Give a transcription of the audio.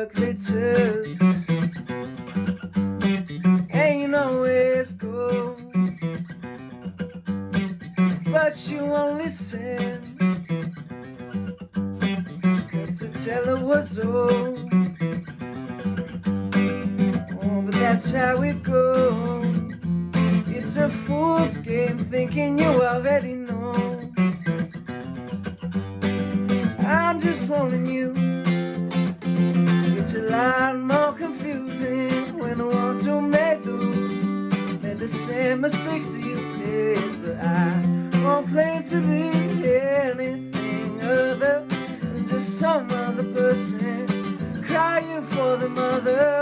what glitters ain't always gold, but you won't listen, 'cause the teller was old. Oh, but that's how it goes. It's a fool's game thinking you already know. I'm just warning you, it's a lot more confusing when the ones who made the rules made the same mistakes that you did. But I won't claim to be anything other than just some other person crying for the mother